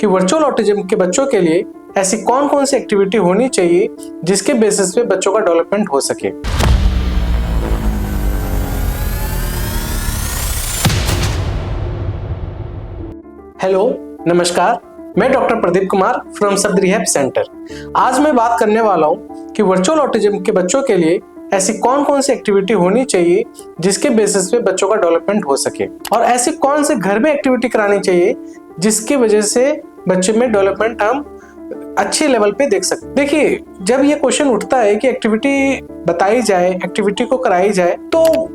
कि virtual autism के बच्चों के लिए ऐसी कौन कौन सी एक्टिविटी होनी चाहिए जिसके बेसिस पे बच्चों का डेवलपमेंट हो सके। हेलो, नमस्कार, मैं डॉक्टर प्रदीप कुमार फ्रॉम शब्द रिहैब सेंटर। आज मैं बात करने वाला हूँ कि वर्चुअल ऑटिज्म के बच्चों के लिए ऐसी कौन कौन सी एक्टिविटी होनी चाहिए जिसके बेसिस पे बच्चों का डेवलपमेंट हो सके, और ऐसी कौन से घर में एक्टिविटी करानी चाहिए जिसकी वजह से बच्चे में डेवलपमेंट हम अच्छे लेवल पे देख सकते। देखिए, जब ये क्वेश्चन उठता है कि एक्टिविटी बताई जाए, एक्टिविटी को कराई जाए, तो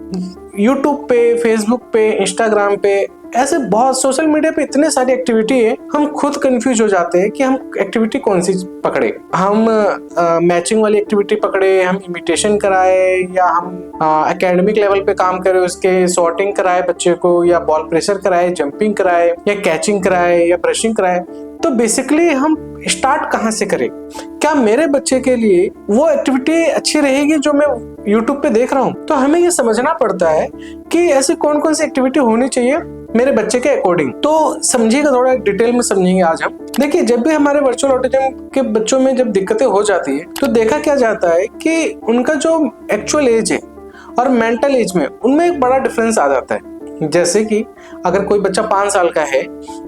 यूट्यूब पे, फेसबुक पे, इंस्टाग्राम पे, ऐसे बहुत सोशल मीडिया पे इतने सारी एक्टिविटी है, हम खुद कंफ्यूज हो जाते हैं कि हम एक्टिविटी कौन सी पकड़े। हम मैचिंग वाली एक्टिविटी पकड़े, हम इमिटेशन कराए, या हम एकेडमिक लेवल पे काम करें, उसके सॉर्टिंग कराए बच्चे को, या बॉल प्रेशर कराए, जंपिंग कराए, या कैचिंग कराए, या ब्रशिंग कराए। तो बेसिकली हम स्टार्ट कहाँ से करें? क्या मेरे बच्चे के लिए वो एक्टिविटी अच्छी रहेगी जो मैं यूट्यूब पे देख रहा हूँ? तो हमें ये समझना पड़ता है कि ऐसी कौन कौन सी एक्टिविटी होनी चाहिए मेरे बच्चे के अकॉर्डिंग। तो समझिएगा, थोड़ा डिटेल में समझेंगे आज हम। देखिए, जब भी हमारे वर्चुअल ऑटिज्म के बच्चों में जब दिक्कतें हो जाती है तो देखा क्या जाता है कि उनका जो एक्चुअल एज है और मेंटल एज में उनमें एक बड़ा डिफरेंस आ जाता है। जैसे कि अगर कोई बच्चा 5 साल का है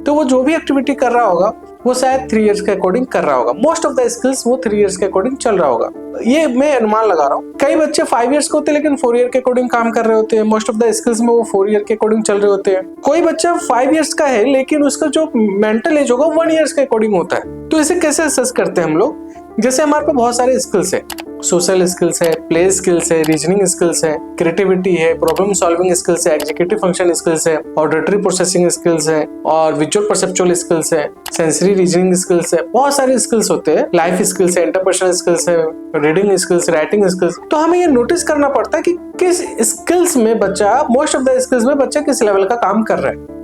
तो वो जो भी एक्टिविटी कर रहा होगा वो शायद 3 इयर्स के अकॉर्डिंग कर रहा होगा। मोस्ट ऑफ द स्किल्स वो 3 इयर्स के अकॉर्डिंग चल रहा होगा। ये मैं अनुमान लगा रहा हूँ। कई बच्चे 5 इयर्स के होते हैं लेकिन 4 ईयर के अकॉर्डिंग काम कर रहे होते हैं। मोस्ट ऑफ द स्किल्स में वो 4 ईयर के अकॉर्डिंग चल रहे होते हैं। कोई बच्चा 5 इयर्स का है लेकिन उसका जो मेंटल एज होगा 1 ईयर्स के अकॉर्डिंग होता है। तो इसे कैसे असेस करते हैं हम लोग? जैसे हमारे पे बहुत सारे स्किल्स है, सोशल स्किल्स है, प्ले स्किल्स है, रीजनिंग स्किल्स है, क्रिएटिविटी है, प्रॉब्लम सॉल्विंग स्किल्स है, एग्जीक्यूटिव फंक्शन स्किल्स है, ऑडिटरी प्रोसेसिंग स्किल्स है, और विजुअल परसेप्चुअल स्किल्स है, सेंसरी रीजनिंग स्किल्स है। बहुत सारे स्किल्स होते हैं। लाइफ स्किल्स है, इंटरपर्सनल स्किल्स है, रीडिंग स्किल्स, राइटिंग स्किल्स। तो हमें ये नोटिस करना पड़ता है कि किस स्किल्स में बच्चा, मोस्ट ऑफ द स्किल्स में बच्चा किस लेवल का काम कर रहा है।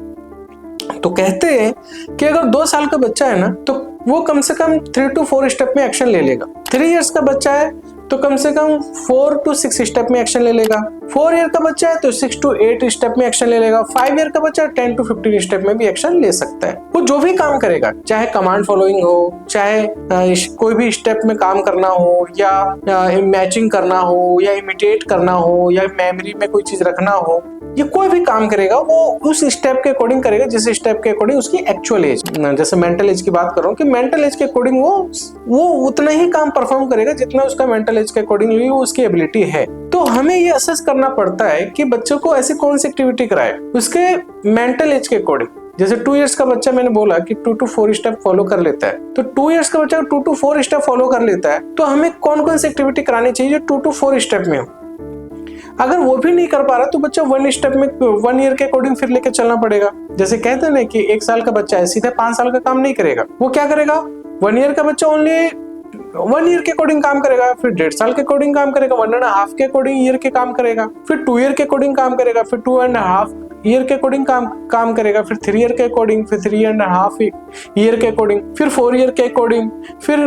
तो कहते हैं कि अगर 2 साल का बच्चा है ना तो वो कम से कम 3 to 4 स्टेप में एक्शन ले लेगा। 3 इयर्स का बच्चा है तो कम से कम 4 to 6 स्टेप में एक्शन ले लेगा। 4 ईयर का बच्चा है तो 6 to 8 स्टेप में एक्शन ले लेगा। 5 ईयर का बच्चा 10 to 15 स्टेप में भी एक्शन ले सकता है। वो जो भी काम करेगा, चाहे कमांड फॉलोइंग हो, चाहे कोई भी स्टेप में काम करना हो, या मैचिंग करना हो, या इमिटेट करना हो, या मेमोरी में कोई चीज रखना हो, ये कोई भी काम करेगा वो उस स्टेप के अकॉर्डिंग करेगा जिस स्टेप के अकॉर्डिंग उसकी एक्चुअल एज। जैसे मेंटल एज की बात कर रहा हूँ कि मेंटल एज के अकॉर्डिंग वो उतना ही काम परफॉर्म करेगा जितना उसका मेंटल एज के अकॉर्डिंग वो उसकी एबिलिटी है। तो हमें ये असेस करना पड़ता है कि बच्चों को ऐसी कौन सी एक्टिविटी कराए उसके मेंटल एज के अकॉर्डिंग। जैसे 2 इयर्स का बच्चा, मैंने बोला कि 2 to 4 स्टेप फॉलो कर लेता है, तो 2 इयर्स का बच्चा 2 to 4 स्टेप फॉलो कर लेता है, तो हमें कौन कौन सी एक्टिविटी करानी चाहिए जो 2 to 4 स्टेप में हो। अगर वो भी नहीं कर पा रहा तो बच्चा 1 स्टेप में 1 ईयर के अकॉर्डिंग फिर लेके चलना पड़ेगा। जैसे कहते हैं ना कि 1 साल का बच्चा है सीधे 5 साल का काम नहीं करेगा। वो क्या करेगा? 1 ईयर का बच्चा ओनली 1 ईयर के अकॉर्डिंग काम करेगा, फिर 1.5 साल के अकॉर्डिंग काम करेगा, 1.5 के अकॉर्डिंग ईयर के काम करेगा, फिर 2 ईयर के अकॉर्डिंग काम करेगा, फिर 2.5 ईयर के अकॉर्डिंग काम करेगा, फिर 3 ईयर के अकॉर्डिंग, फिर 3.5 ईयर के अकॉर्डिंग, फिर 4 ईयर के अकॉर्डिंग, फिर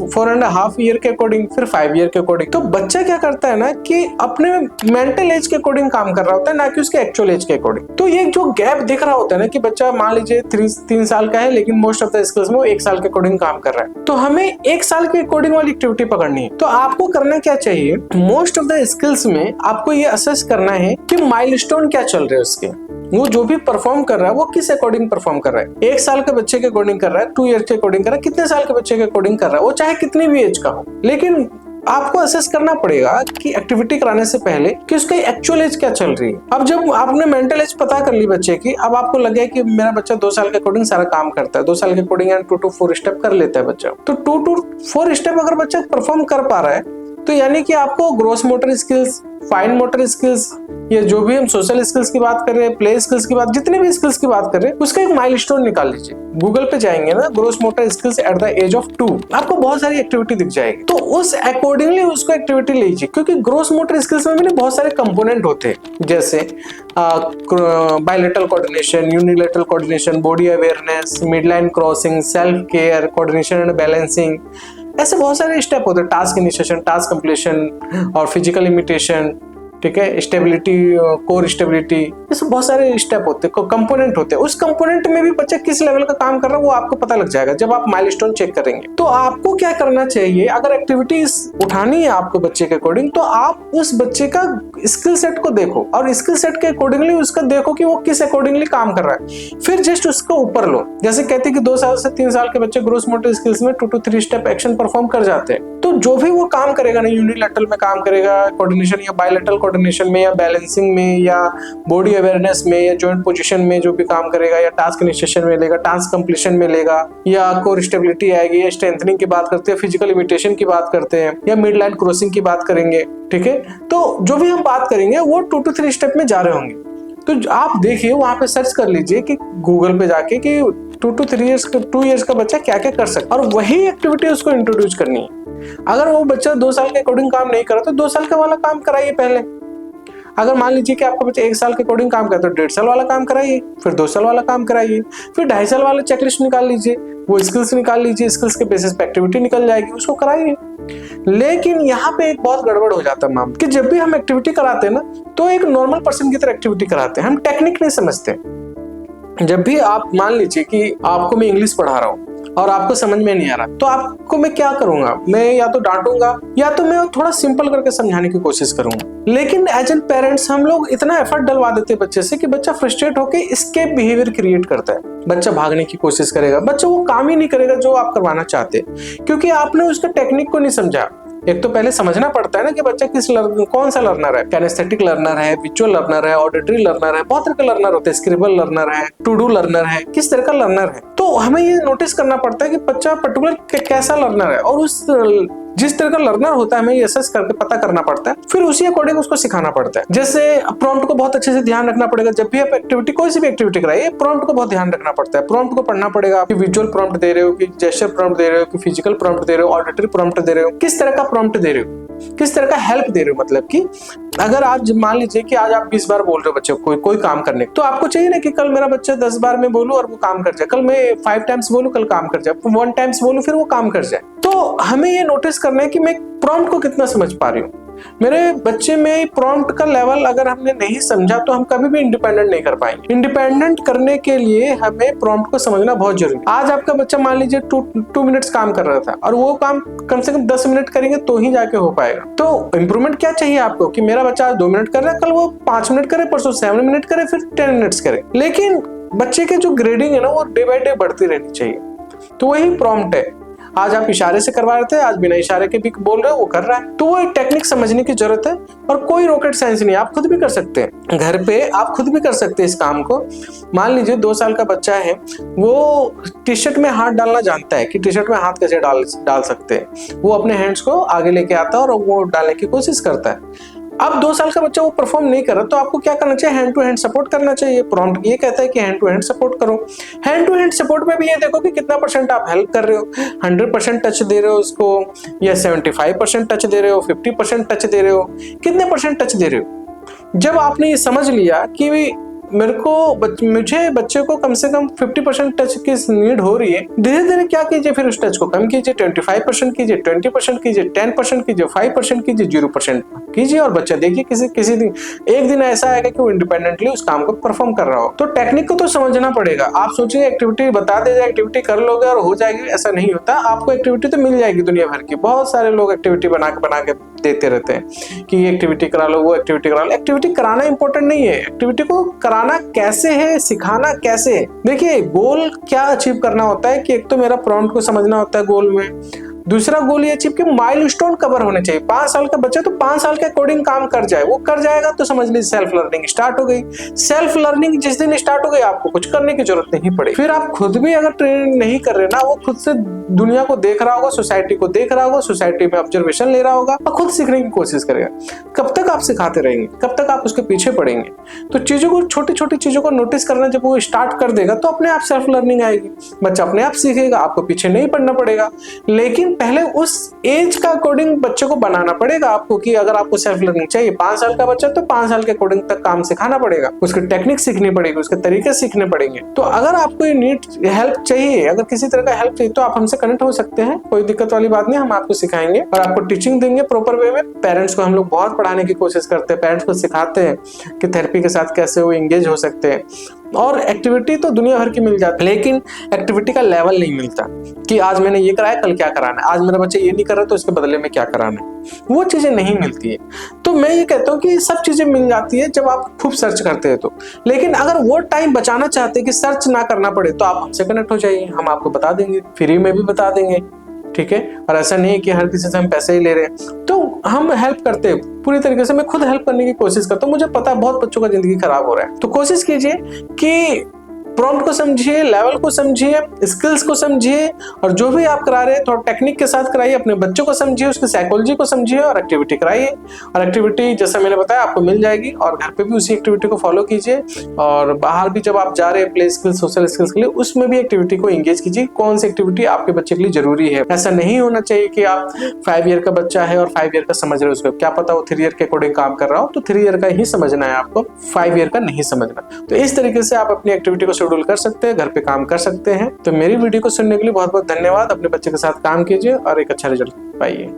4.5 ईयर के अकॉर्डिंग, फिर 5 ईयर के अकॉर्डिंग। तो बच्चा क्या करता है ना कि अपने मेंटल एज के अकॉर्डिंग काम कर रहा होता है, ना कि उसके एक्चुअल एज के अकॉर्डिंग। तो ये जो गैप दिख रहा होता है ना कि बच्चा मान लीजिए 3 साल का है लेकिन मोस्ट ऑफ द स्किल्स में वो 1 साल के अकॉर्डिंग काम कर रहा है, तो हमें 1 साल के अकॉर्डिंग वाली एक्टिविटी पकड़नी है। तो आपको करना क्या चाहिए? मोस्ट ऑफ द स्किल्स में आपको ये असेस करना है कि माइलस्टोन क्या चल रहे हैं उसके, वो जो भी परफॉर्म कर रहा है वो किस अकॉर्डिंग परफॉर्म कर रहा है। 1 साल के बच्चे के अकॉर्डिंग कर रहा है, 2 ईयर के अकॉर्डिंग कर रहा है, कितने साल के बच्चे के अकॉर्डिंग कर रहा है, वो चाहे कितनी भी एज का हो। लेकिन आपको असेस करना पड़ेगा कि एक्टिविटी कराने से पहले कि उसका एक्चुअल एज क्या चल रही है। अब जब आपने मेंटल एज पता कर ली बच्चे की, अब आपको लगे कि मेरा बच्चा 2 साल के अकॉर्डिंग सारा काम करता है, 2 साल के अकॉर्डिंग 2 to 4 स्टेप कर लेता है बच्चा, तो 2 to 4 स्टेप अगर बच्चा परफॉर्म कर पा रहा है तो यानी कि आपको gross motor skills, fine motor skills, ये जो भी हम सोशल स्किल्स की बात कर रहे हैं, प्ले स्किल्स की बात, जितने भी स्किल्स की बात कर रहे हैं, उसका एक माइलस्टोन निकाल लीजिए। गूगल पे जाएंगे ना, gross motor skills at the age of 2, आपको बहुत सारी एक्टिविटी दिख जाएगी। तो उस अकॉर्डिंगली उसको एक्टिविटी लीजिए, क्योंकि ग्रोस मोटर स्किल्स में भी बहुत सारे कंपोनेंट होते हैं, जैसे bilateral coordination, unilateral coordination, body awareness, midline crossing, self care, coordination and balancing, ऐसे बहुत सारे स्टेप होते हैं। टास्क इनिशिएशन, टास्क कंप्लीशन और फिजिकल इमिटेशन, ठीक है, स्टेबिलिटी, कोर स्टेबिलिटी, ये सब बहुत सारे स्टेप होते हैं, कंपोनेंट होते हैं। उस कंपोनेंट में भी बच्चा किस लेवल का काम कर रहा है वो आपको पता लग जाएगा जब आप माइलस्टोन चेक करेंगे। तो आपको क्या करना चाहिए, अगर एक्टिविटीज उठानी है आपको बच्चे के अकॉर्डिंग, तो आप उस बच्चे का स्किल सेट को देखो और स्किल सेट के अकॉर्डिंगली उसका देखो कि वो किस अकॉर्डिंगली काम कर रहा है, फिर जस्ट उसको ऊपर लो। जैसे कहते हैं कि 2 साल से 3 साल के बच्चे ग्रोस मोटर स्किल्स में 2 to 3 स्टेप एक्शन परफॉर्म कर जाते हैं। तो जो भी वो काम करेगा ना, यूनिलैटरल में काम करेगा कोऑर्डिनेशन या बायलैटरल कोऑर्डिनेशन में या बैलेंसिंग में या बॉडी अवेयरनेस में या जॉइंट पोजीशन में जो भी काम करेगा, या टास्क इनिशिएशन में लेगा, टास्क कंप्लीशन में लेगा, या कोर स्टेबिलिटी आएगी, या स्ट्रेंथनिंग की बात करते हैं, फिजिकल इमिटेशन की बात करते हैं, या मिड लाइन क्रॉसिंग की बात करेंगे। ठीक है, तो जो भी हम बात करेंगे वो 2 to 3 स्टेप में जा रहे होंगे। तो आप देखिए, वहां पे सर्च कर लीजिए कि गूगल पे जाके कि 2 to 3 इयर्स का बच्चा क्या क्या कर सकता है, और वही एक्टिविटी उसको इंट्रोड्यूस करनी है। अगर वो बच्चा 2 साल के अकॉर्डिंग काम नहीं करा तो 2 साल का वाला काम कराइए पहले। अगर मान लीजिए कि आपका बच्चा 1 साल के अकॉर्डिंग काम करता है तो 1.5 साल वाला काम कराइए, फिर 2 साल वाला काम कराइए, फिर 2.5 साल वाला चेकलिस्ट निकाल लीजिए, वो स्किल्स निकाल लीजिए, स्किल्स के बेसिस पे एक्टिविटी निकल जाएगी, उसको कराइए। लेकिन यहाँ पे एक बहुत गड़बड़ हो जाता है मामला कि जब भी हम एक्टिविटी कराते हैं ना, तो एक नॉर्मल पर्सन की तरह एक्टिविटी कराते हैं, हम टेक्निक नहीं समझते। जब भी आप मान लीजिए कि आपको मैं इंग्लिश पढ़ा रहा हूँ और आपको समझ में नहीं आ रहा, तो आपको मैं क्या करूंगा, मैं या तो डांटूंगा या तो मैं थोड़ा सिंपल करके समझाने की कोशिश करूंगा। लेकिन एज एन पेरेंट्स हम लोग इतना एफर्ट डलवा देते हैं बच्चे से कि बच्चा फ्रस्ट्रेट होकर एस्केप बिहेवियर क्रिएट करता है, बच्चा भागने की कोशिश करेगा, बच्चा वो काम ही नहीं करेगा जो आप करवाना चाहते, क्योंकि आपने उसका टेक्निक को नहीं समझा। एक तो पहले समझना पड़ता है ना कि बच्चा कौन सा लर्नर है, कैनेस्थेटिक लर्नर है, विजुअल लर्नर है, ऑडिटरी लर्नर है, बहुत तरह के लर्नर होते हैं, स्क्रिबल लर्नर है, टू डू लर्नर है, किस तरह का लर्नर है। तो हमें ये नोटिस करना पड़ता है कि बच्चा पर्टिकुलर कैसा लर्नर है, और उस जिस तरह का लर्नर होता है हमें असेस करके पता करना पड़ता है, फिर उसी अकॉर्डिंग उसको सिखाना पड़ता है। जैसे प्रॉम्प्ट को बहुत अच्छे से ध्यान रखना पड़ेगा। जब भी आप एक्टिविटी, कोई सी भी एक्टिविटी कराइए, प्रॉम्प्ट को बहुत ध्यान रखना पड़ता है। प्रॉम्प्ट को पढ़ना पड़ेगा कि विजुअल प्रॉम्प्ट दे रहे हो, कि जेस्चर प्रॉम्प्ट दे रहे हो, कि फिजिकल प्रॉम्प्ट दे रहे हो, ऑडिटरी प्रॉम्प्ट दे रहे हो, किस तरह का प्रॉम्प्ट दे रहे हो, किस तरह का हेल्प दे रहे हो। मतलब कि अगर आज मान लीजिए कि आज आप 20 बार बोल रहे हो बच्चे को कोई काम करने, तो आपको चाहिए ना कि कल मेरा बच्चा 10 बार में बोलूं और वो काम कर जाए, कल मैं 5 टाइम्स बोलूं कल काम कर जाए, 1 टाइम्स बोलूं फिर वो काम कर जाए। तो हमें ये नोटिस करना है कि मैं प्रॉम्प्ट को कितना समझ पा रही हूँ। मेरे बच्चे में प्रॉम्प्ट का लेवल अगर हमने नहीं समझा तो हम कभी भी इंडिपेंडेंट नहीं कर पाएंगे। इंडिपेंडेंट करने के लिए हमें प्रॉम्प्ट को समझना बहुत जरूरी है। आज आपका बच्चा मान लीजिए 2 मिनट्स काम कर रहा था और वो काम कम से कम 10 मिनट करेंगे तो ही जाके हो पाएगा। तो इंप्रूवमेंट क्या चाहिए आपको कि मेरा बच्चा आज 2 मिनट कर रहा है, कल वो 5 मिनट करे, परसों 7 मिनट करे, फिर 10 मिनट्स करे। लेकिन बच्चे के जो ग्रेडिंग है ना वो डे बाय डे बढ़ती रहनी चाहिए। तो वही प्रॉम्प्ट है। आज आप इशारे से करवा रहे थे, आज बिना इशारे के भी बोल रहे हो, वो कर रहा है। तो वो एक टेक्निक समझने की जरूरत है, और कोई रॉकेट साइंस नहीं, आप खुद भी कर सकते हैं। घर पे आप खुद भी कर सकते हैं इस काम को। मान लीजिए 2 साल का बच्चा है, वो टी शर्ट में हाथ डालना जानता है कि टी शर्ट में हाथ कैसे डाल सकते हैं। वो अपने हैंड्स को आगे लेके आता है और वो डालने की कोशिश करता है। अब 2 साल का बच्चा वो परफॉर्म नहीं कर रहा, तो आपको क्या करना चाहिए, हैंड टू हैंड सपोर्ट करना चाहिए। प्रॉम्प्ट ये कहता है कि हैंड टू हैंड सपोर्ट करो। हैंड टू हैंड सपोर्ट में भी ये देखो कि कितना % आप हेल्प कर रहे हो, 100% टच दे रहे हो उसको, या 75% टच दे रहे हो, 50% टच दे रहे हो, कितने % टच दे रहे हो। जब आपने ये समझ लिया कि मुझे बच्चे को कम से कम 50% टच की नीड हो रही है, धीरे धीरे क्या कीजिए, फिर उस टच को कम कीजिए, 25% कीजिए, 20% कीजिए, 10% कीजिए, 5% कीजिए, 0% कीजिए, और बच्चा देखिए किसी दिन एक दिन ऐसा आएगा कि वो इंडिपेंडेंटली उस काम को परफॉर्म कर रहा हो। तो टेक्निक को तो समझना पड़ेगा। आप सोचिए एक्टिविटी बता दे जाए, एक्टिविटी कर लोगे और हो जाएगी, ऐसा नहीं होता। आपको एक्टिविटी तो मिल जाएगी दुनिया भर की, बहुत सारे लोग एक्टिविटी बना के देते रहते हैं कि ये एक्टिविटी करा लो, वो एक्टिविटी करा लो। एक्टिविटी कराना इंपॉर्टेंट नहीं है, एक्टिविटी को कराना कैसे है, सिखाना कैसे है। देखिए गोल क्या अचीव करना होता है कि एक तो मेरा प्रॉम्प्ट को समझना होता है गोल में, दूसरा गोल ये अचीव कि माइलस्टोन कवर होने चाहिए। 5 साल का बच्चा तो 5 साल के अकॉर्डिंग काम कर जाए, वो कर जाएगा तो समझ लीजिए सेल्फ लर्निंग स्टार्ट हो गई। सेल्फ लर्निंग जिस दिन स्टार्ट हो गई आपको कुछ करने की जरूरत नहीं पड़ेगी। फिर आप खुद भी अगर ट्रेनिंग नहीं कर रहे ना, वो खुद से दुनिया को देख रहा होगा, सोसाइटी को देख रहा होगा, सोसाइटी में ऑब्जर्वेशन ले रहा होगा और खुद सीखने की कोशिश करेगा। कब तक आप सिखाते रहेंगे, कब तक आप उसके पीछे पड़ेंगे। तो चीजों को, छोटी छोटी चीजों को नोटिस करना जब वो स्टार्ट कर देगा तो अपने आप सेल्फ लर्निंग आएगी, बच्चा अपने आप सीखेगा, आपको पीछे नहीं पड़ना पड़ेगा। लेकिन पहले उस एज का अकॉर्डिंग बच्चे को बनाना पड़ेगा आपको, कि अगर आपको सेल्फ लर्निंग चाहिए 5 साल का बच्चा तो 5 साल के अकॉर्डिंग तक काम सिखाना पड़ेगा, उसकी टेक्निक सीखनी पड़ेगी, उसके तरीके सीखने पड़ेंगे। तो अगर आपको ये नीड हेल्प चाहिए, अगर किसी तरह का हेल्प चाहिए तो आप हमसे कनेक्ट हो सकते हैं, कोई दिक्कत वाली बात नहीं, हम आपको सिखाएंगे और आपको टीचिंग देंगे प्रॉपर वे में। पेरेंट्स को हम लोग बहुत पढ़ाने की कोशिश करते हैं, पेरेंट्स को सिखाते हैं कि थेरेपी के साथ कैसे वो एंगेज हो सकते हैं। और एक्टिविटी तो दुनिया भर की मिल जाती है, लेकिन एक्टिविटी का लेवल नहीं मिलता कि आज मैंने ये कराया कल क्या कराना है, आज मेरा बच्चा ये नहीं कर रहा तो इसके बदले में क्या कराना है, वो चीजें नहीं मिलती है। तो मैं ये कहता हूँ कि सब चीजें मिल जाती है जब आप खूब सर्च करते हैं तो। लेकिन अगर वो टाइम बचाना चाहते हैं कि सर्च ना करना पड़े तो आप हमसे कनेक्ट हो जाइए, हम आपको बता देंगे, फ्री में भी बता देंगे, ठीक है। और ऐसा नहीं है कि हर किसी से हम पैसे ही ले रहे हैं, तो हम हेल्प करते हैं पूरी तरीके से। मैं खुद हेल्प करने की कोशिश करता हूँ, मुझे पता है बहुत बच्चों का जिंदगी खराब हो रहा है। तो कोशिश कीजिए कि प्रॉम्प्ट को समझिए, लेवल को समझिए, स्किल्स को समझिए, और जो भी आप करा रहे हैं थोड़ा टेक्निक के साथ कराइए, अपने बच्चों को समझिए, उसकी साइकोलॉजी को समझिए और एक्टिविटी कराइए। और एक्टिविटी जैसा मैंने बताया आपको मिल जाएगी, और घर पे भी उसी एक्टिविटी को फॉलो कीजिए। और बाहर भी जब आप जा रहे हैं प्ले स्किल्स, सोशल स्किल्स के लिए, उसमें भी एक्टिविटी को एंगेज कीजिए, कौन सी एक्टिविटी आपके बच्चे के लिए जरूरी है। ऐसा नहीं होना चाहिए कि आप 5 ईयर का बच्चा है और 5 ईयर का समझ रहे हो, उसको क्या पता वो 3 ईयर के अकॉर्डिंग काम कर रहा हो, तो 3 ईयर का ही समझना है आपको, 5 ईयर का नहीं समझना। तो इस तरीके से आप अपनी एक्टिविटी को शेड्यूल कर सकते हैं, पे काम कर सकते हैं। तो मेरी वीडियो को सुनने के लिए बहुत बहुत धन्यवाद। अपने बच्चे के साथ काम कीजिए और एक अच्छा रिजल्ट पाइए।